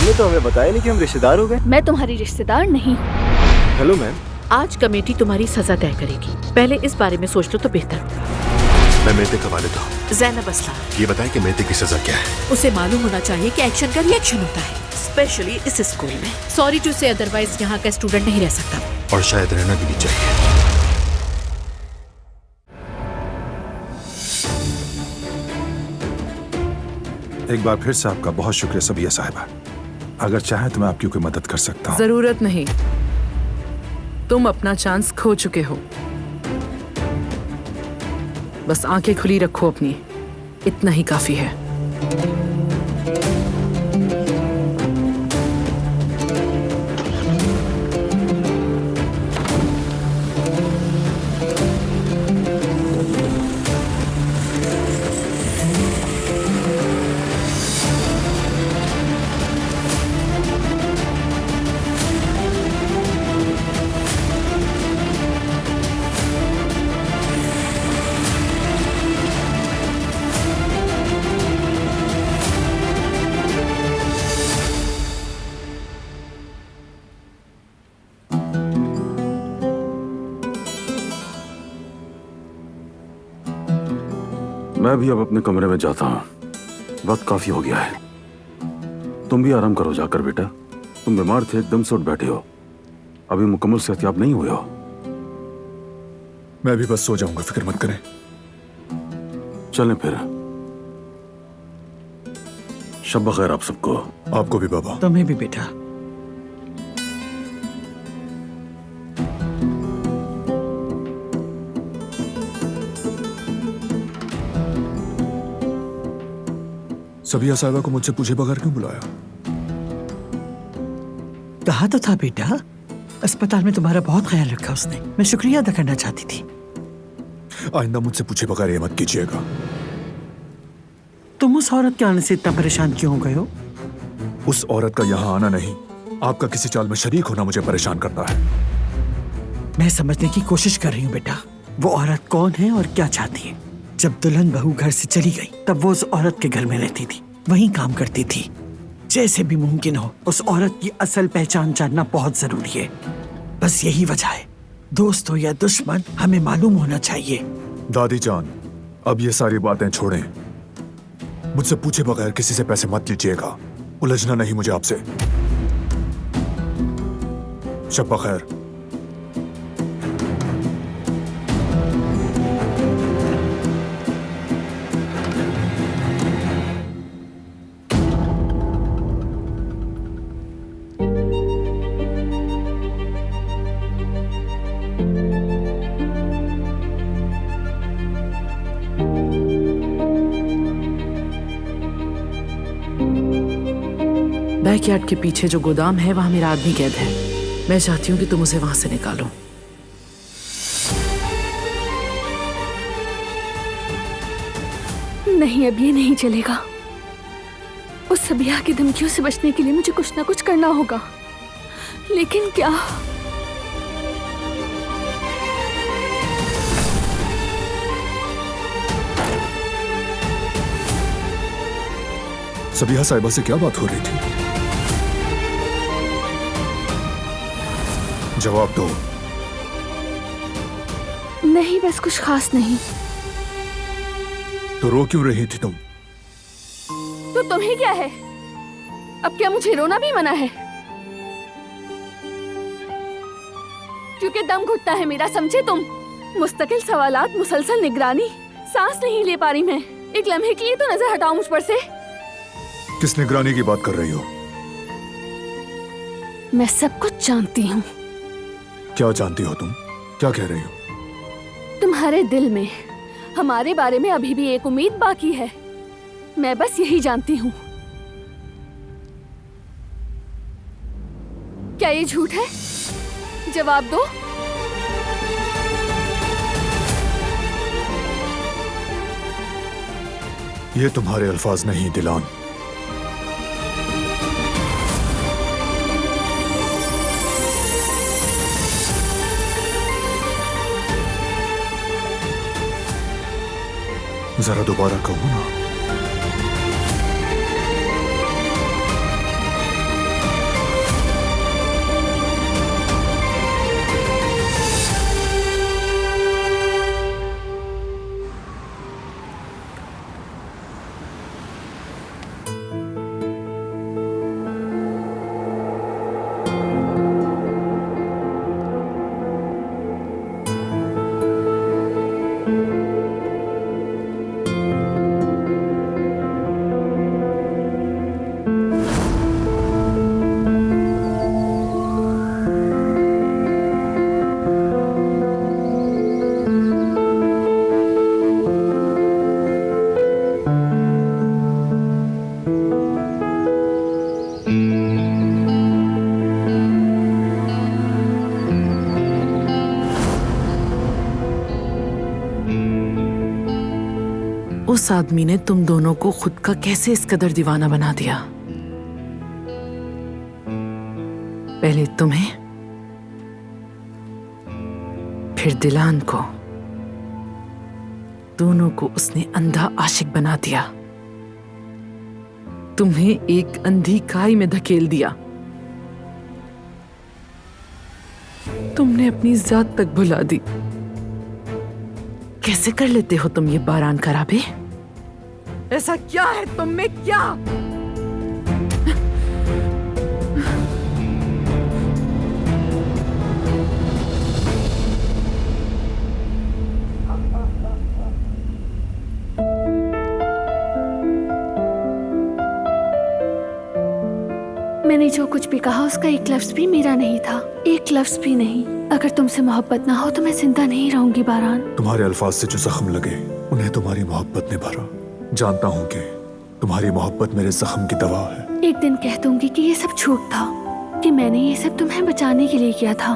तुमने तो हमें बताया नहीं कि हम रिश्तेदार हो गए। मैं तुम्हारी रिश्तेदार नहीं हूँ। Hello ma'am. आज कमेटी तुम्हारी सजा तय करेगी, पहले इस बारे में सोच लो तो बेहतर होगा। मैं मेहते का वालिद हूँ। ज़ैनब असलान। ये बताएं कि मेहते की सजा क्या है। उसे मालूम होना चाहिए कि एक्शन का रिएक्शन होता है, स्पेशली इस स्कूल में। सॉरी टू से, अदरवाइज यहाँ का स्टूडेंट नहीं रह सकता। और शायद रहना भी नहीं चाहिए। एक बार फिर से आपका बहुत शुक्रिया सबिया साहिबा। अगर चाहे तो मैं आपकी कोई मदद कर सकता हूँ। जरूरत नहीं, तुम अपना चांस खो चुके हो। बस आंखें खुली रखो अपनी, इतना ही काफी है। मैं भी अब अपने कमरे में जाता हूँ, वक्त काफी हो गया है। तुम भी आराम करो जाकर बेटा। तुम बीमार थे, एकदम से उठ बैठे हो, अभी मुकम्मल सेहतियाब नहीं हुए हो। मैं भी बस सो जाऊंगा, फिक्र मत करें। चलें फिर। शब बखैर आप सबको। आपको भी बाबा। तुम्हें भी बेटा। सबिया साहिबा को मुझसे पूछे बगैर क्यों बुलाया? कहा तो था बेटा, अस्पताल में तुम्हारा बहुत ख्याल रखा उसने। मैं शुक्रिया अदा करना चाहती थी। आइंदा मुझसे पूछे बगैर ये मत कीजिएगा। तुम उस औरत के आने से इतना परेशान क्यों हो गए हो? उस औरत का यहाँ आना नहीं, आपका किसी चाल में शरीक होना मुझे परेशान करता है। मैं समझने की कोशिश कर रही हूँ बेटा, वो औरत कौन है और क्या चाहती है। जब दुल्हन बहू घर से चली गई तब वो उस औरत के घर में रहती थी, वहीं काम करती थी। जैसे भी मुमकिन हो उस औरत की असल पहचान जानना बहुत जरूरी है। बस यही वजह है, दोस्त हो या दुश्मन, हमें मालूम होना चाहिए। दादी जान, अब ये सारी बातें छोड़ें। मुझसे पूछे बगैर किसी से पैसे मत लीजिएगा, उलझना नहीं मुझे आपसे। शब बखैर। बैकयार्ड के पीछे जो गोदाम है वहां मेरा आदमी कैद है। मैं चाहती हूँ कि तुम उसे वहां से निकालो। नहीं, अब ये नहीं चलेगा। उस सबिया की धमकियों से बचने के लिए मुझे कुछ ना कुछ करना होगा, लेकिन क्या? सबिया साहिबा से क्या बात हो रही थी? जवाब दो। नहीं, बस कुछ खास नहीं। तो रो क्यों रही थी तुम? तो तुम्हें क्या है? अब क्या मुझे रोना भी मना है? क्योंकि दम घुटता है मेरा, समझे तुम? मुस्तकिल सवालात, मुसलसल निगरानी, सांस नहीं ले पा रही मैं। एक लम्हे के लिए तो नजर हटाओ मुझ पर से। किस निगरानी की बात कर रही हो? मैं सब कुछ जानती हूँ। क्या जानती हो तुम? क्या कह रही हो? तुम्हारे दिल में हमारे बारे में अभी भी एक उम्मीद बाकी है। मैं बस यही जानती हूँ। क्या ये झूठ है? जवाब दो। ये तुम्हारे अल्फाज नहीं दिलान। जरा दोबारा कहो ना। उस आदमी ने तुम दोनों को खुद का कैसे इस कदर दीवाना बना दिया? पहले तुम्हें, फिर दिलान को। दोनों को उसने अंधा आशिक बना दिया। तुम्हें एक अंधी खाई में धकेल दिया। तुमने अपनी जात तक भुला दी। कैसे कर लेते हो तुम ये बारान खराबे? ऐसा क्या है तुम में, क्या? मैंने जो कुछ भी कहा उसका एक लफ्ज भी मेरा नहीं था, एक लफ्ज भी नहीं। अगर तुमसे मोहब्बत ना हो तो मैं जिंदा नहीं रहूंगी बारान। तुम्हारे अल्फाज से जो जख्म लगे उन्हें तुम्हारी मोहब्बत ने भरा। जानता हूँ कि तुम्हारी मोहब्बत मेरे जख्म की दवा है। एक दिन कह दूंगी कि ये सब झूठ था, कि मैंने ये सब तुम्हें बचाने के लिए किया था।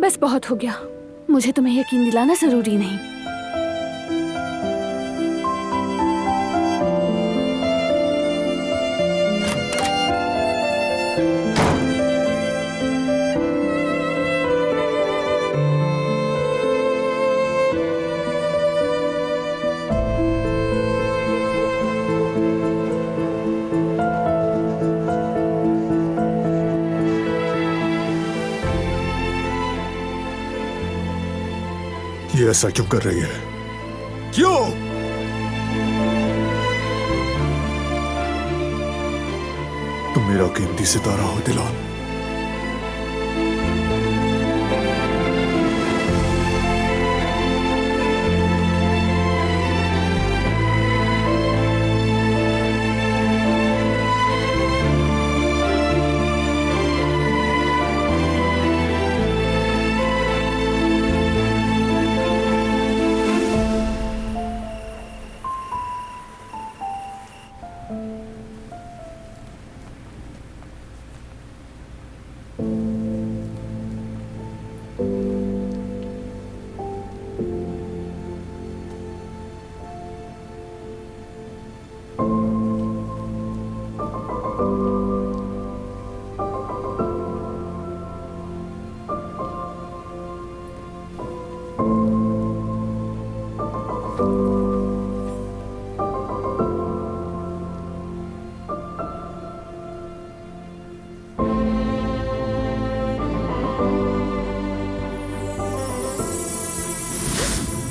बस बहुत हो गया, मुझे तुम्हें यकीन दिलाना जरूरी नहीं। ये ऐसा क्यों कर रही है? क्यों? तुम मेरा कीमती सितारा हो दिलान।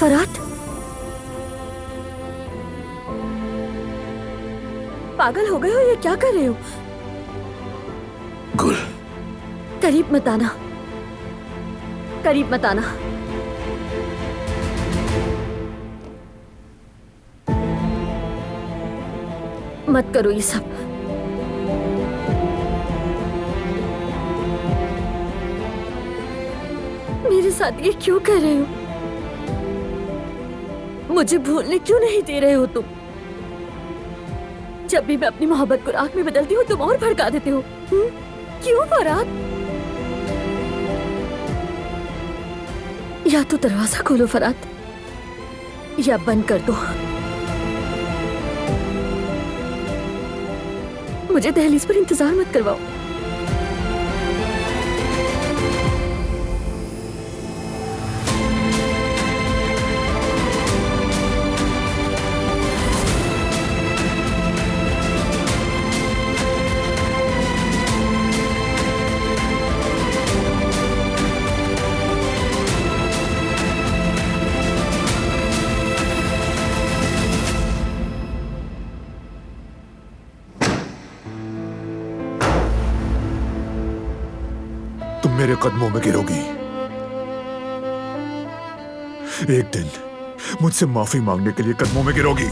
फरात, पागल हो गए हो? ये क्या कर रहे हो? गुल, करीब मत आना, करीब मत आना। मत करो ये सब। मेरे साथ ये क्यों कर रहे हो? मुझे भूलने क्यों नहीं दे रहे हो तुम? जब भी मैं अपनी मोहब्बत को आग में बदलती हूँ तुम और भड़का देते हो। क्यों फरात? या तो दरवाजा खोलो फरात, या बंद कर दो। मुझे दहलीज पर इंतजार मत करवाओ। मेरे कदमों में गिरोगी। एक दिन मुझसे माफी मांगने के लिए कदमों में गिरोगी।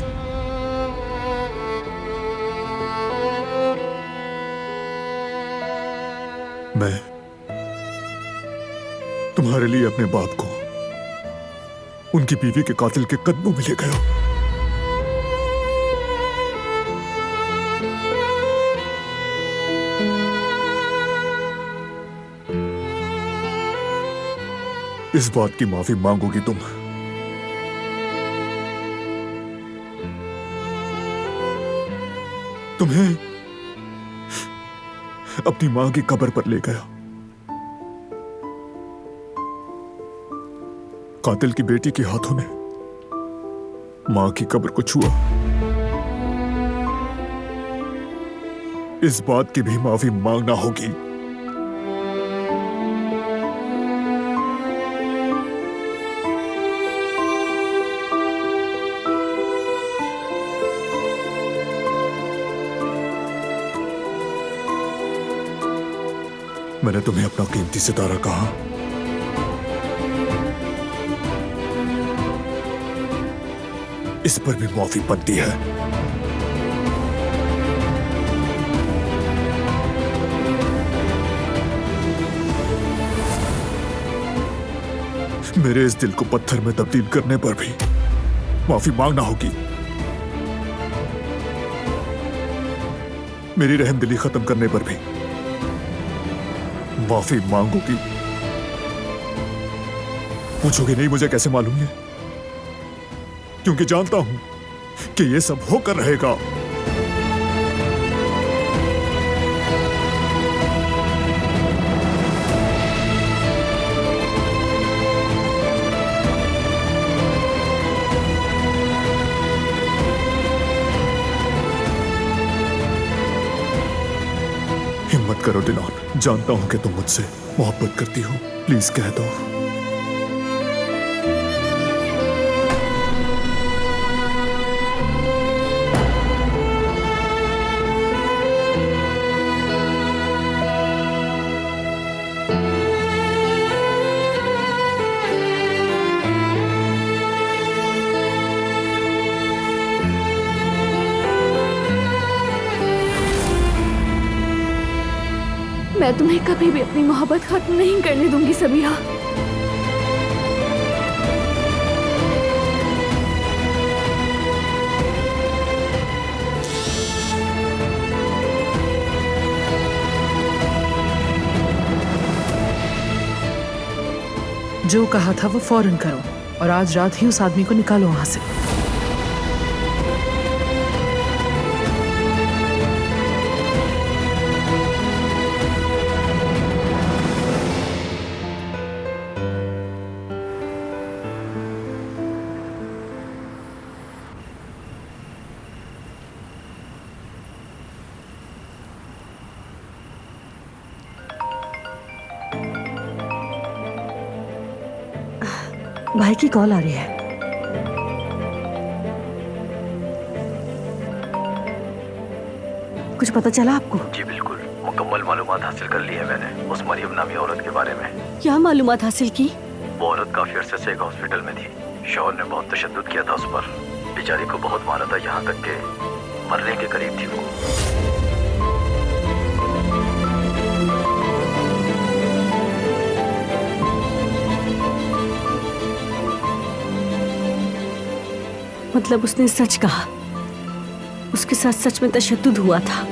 मैं तुम्हारे लिए अपने बाप को उनकी बीवी के कातिल के कदमों में ले गया। इस बात की माफी मांगोगी तुम? तुम्हें अपनी मां की कब्र पर ले गया, कातिल की बेटी के हाथों ने मां की कब्र को छुआ। इस बात की भी माफी मांगना होगी। मैंने तुम्हें अपना कीमती सितारा कहा, इस पर भी माफी बनती है। मेरे इस दिल को पत्थर में तब्दील करने पर भी माफी मांगना होगी। मेरी रहमदिली खत्म करने पर भी माफी मांगोगी। पूछोगे नहीं मुझे कैसे मालूम है? क्योंकि जानता हूं कि ये सब होकर रहेगा। हिम्मत करो डिलॉन, जानता हूं कि तुम मुझसे मोहब्बत करती हो। प्लीज कह दो। मैं तुम्हें कभी भी अपनी मोहब्बत खत्म नहीं करने दूंगी सबीहा। जो कहा था वो फौरन करो और आज रात ही उस आदमी को निकालो वहां से। भाई की कॉल आ रही है। कुछ पता चला आपको? जी बिल्कुल, मुकम्मल मालूमात हासिल कर ली है मैंने उस मरियम नामी औरत के बारे में। क्या मालूमात हासिल की? वो औरत काफी अरसे से एक हॉस्पिटल में थी। शौहर ने बहुत तशद्दुद किया था उस पर। बेचारी को बहुत मारा था, यहाँ तक के मरने के करीब थी वो। मतलब उसने सच कहा, उसके साथ सच में तशद्दुद हुआ था।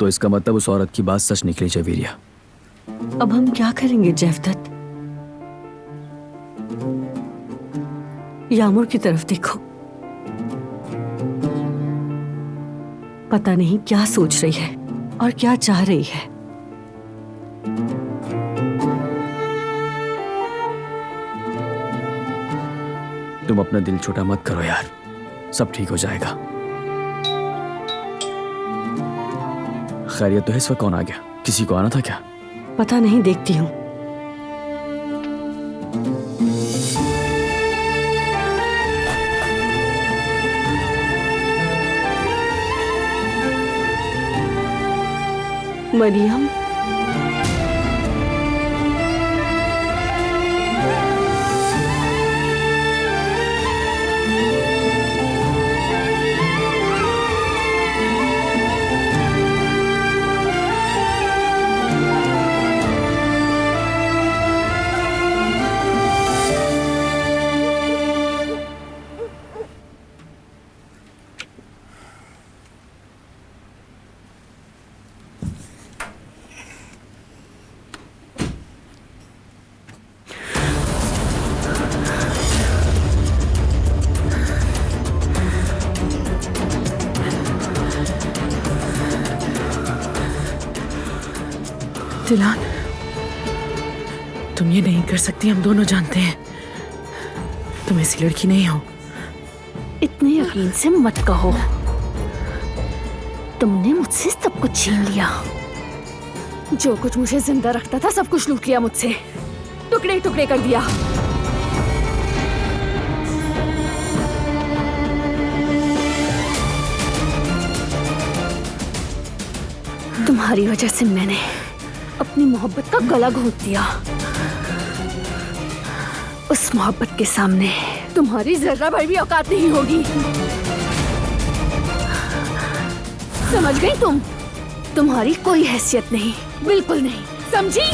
तो इसका मतलब उस औरत की बात सच निकली जवेरिया। अब हम क्या करेंगे जयवदत्त? यामुर की तरफ देखो, पता नहीं क्या सोच रही है और क्या चाह रही है। तुम अपना दिल छोटा मत करो यार, सब ठीक हो जाएगा। खैरियत तो है? इस वक्त कौन आ गया? किसी को आना था क्या? पता नहीं, देखती हूँ। मरियम, दिलान, तुम ये नहीं कर सकती, हम दोनों जानते हैं। तुम ऐसी लड़की नहीं हो। इतने यकीन से मत कहो, तुमने मुझसे सब कुछ छीन लिया। जो कुछ मुझे जिंदा रखता था सब कुछ लूट लिया मुझसे, टुकड़े टुकड़े कर दिया। तुम्हारी वजह से मैंने अपनी मोहब्बत का गला घोंट दिया। उस मोहब्बत के सामने तुम्हारी जर्रा भर भी औकात नहीं होगी। समझ गई तुम? तुम्हारी कोई हैसियत नहीं, बिल्कुल नहीं, समझी?